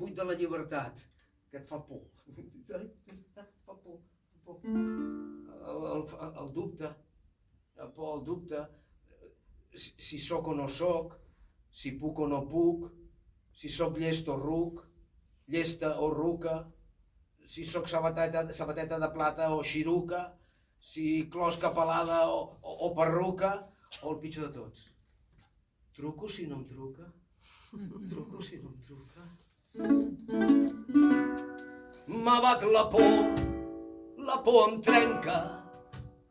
buit de la llibertat, que et fa por. Fa por. El dubte, la por, el dubte, si soc o no soc, si puc o no puc, si soc llest o ruc, llesta o ruca, si soc sabateta de plata o xiruca, si closca pelada o perruca, o el pitjor de tots. Truco si no em truca? Truco si no em truca? M'abat la por em trenca,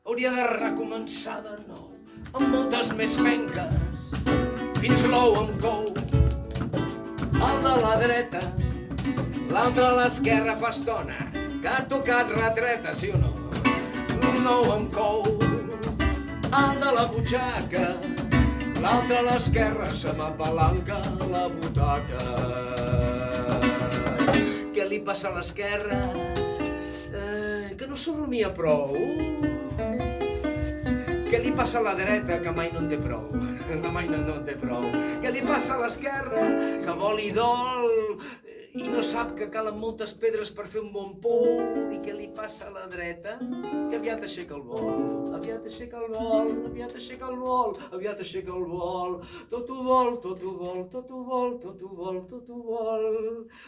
hauria de recomençar de nou, amb moltes més penques, fins l'ou em cou. El de la dreta, l'altre a l'esquerra fa estona, que ha tocat retreta, sí o no? L'ou em cou. El de la butxaca, l'altre a l'esquerra se m'apalanca la butaca. Què li passa a l'esquerra? Que no s'ho rumia prou. Què li passa a la dreta, que mai no en té prou? Mai no en té prou. Què li passa a l'esquerra, que vol i dol i no sap que calen moltes pedres per fer un bon pou? I què li passa a la dreta, que aviat aixeca el vol? Aviat aixeca el vol, aviat aixeca el vol, aviat aixeca el vol. Tot ho vol, tot ho vol, tot ho vol, tot ho vol, tot ho vol.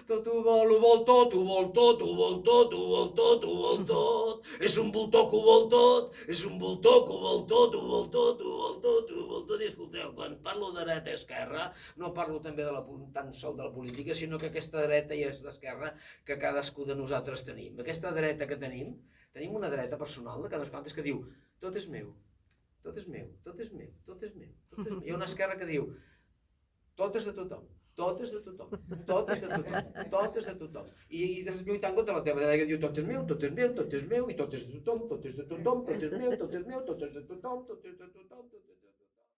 Tot ho vol, ho vol tot, ho vol tot, ho vol tot, ho vol tot, ho vol tot. És un voltor que ho vol tot, és un voltor que ho vol tot, ho vol tot, ho vol tot, ho vol tot. I escolteu, quan parlo de dreta i esquerra, no parlo també tan sol de la política, sinó que aquesta dreta i esquerra que cadascú de nosaltres tenim. Aquesta dreta que tenim una dreta personal de cadascú que diu tot és meu, tot és meu, tot és meu, tot és meu, tot és meu. Hi ha una esquerra que diu tot és de tothom, tot és de tothom, tot és de tothom, tot és de tothom. I lluitant contra la teva dreta que diu tot és meu, tot és meu, tot és meu, i tot és de tothom, tot és de tothom, tot és meu, tot és meu, tot és de tothom, tot és de tothom.